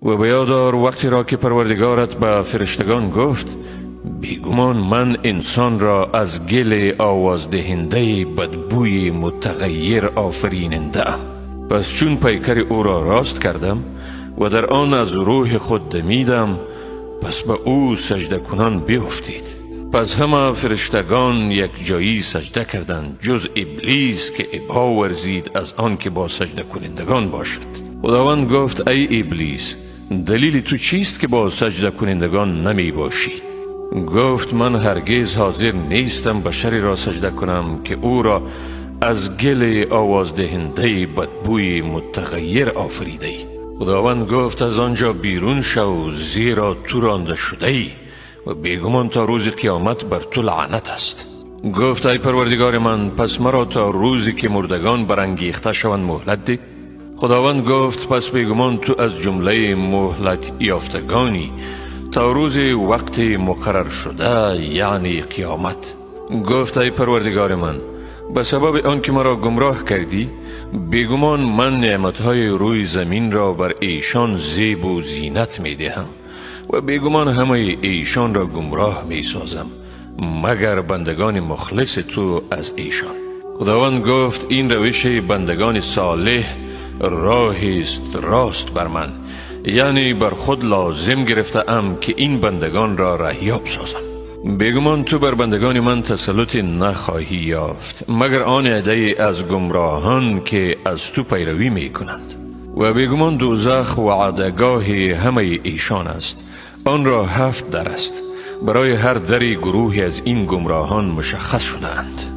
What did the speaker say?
و بیادار وقتی را که پروردگارت به فرشتگان گفت بیگمان من انسان را از گل آوازدهنده بدبوی متغیر آفریننده ام. پس چون پیکر او را راست کردم و در آن از روح خود دمیدم، پس به او سجده کنان بیفتید. پس همه فرشتگان یک جایی سجده کردند جز ابلیس که ابا ورزید از آن که با سجده کنندگان باشد. خداوند گفت ای ابلیس، دلیل تو چیست که با سجده کنندگان نمی باشی؟ گفت من هرگز حاضر نیستم بشری را سجده کنم که او را از گل آوازدهنده بدبوی متغیر آفریده ای. خداوند گفت از آنجا بیرون شو، زیرا تو رانده شده ای و بیگمان تا روز قیامت بر تو لعنت است. گفت ای پروردگار من، پس مرا تا روزی که مردگان برانگیخته شوند مهلت ده. خداوند گفت پس بیگمان تو از جمله مهلت یافتگانی تا روز وقت مقرر شده، یعنی قیامت. گفت ای پروردگار من، به سبب آنکه مرا گمراه کردی، بیگمان من نعمتهای روی زمین را بر ایشان زیب و زینت می دهم و بیگمان همه ایشان را گمراه می سازم مگر بندگان مخلص تو از ایشان. خداوند گفت این روش بندگان صالح راهی است راست بر من، یعنی بر خود لازم گرفته ام که این بندگان را رهیاب سازم. بیگمان تو بر بندگان من تسلط نخواهی یافت مگر آن عده از گمراهان که از تو پیروی می کنند. و بیگمان دوزخ وعدگاه همه ایشان است. آن را 7 در است، برای هر دری گروهی از این گمراهان مشخص شده اند.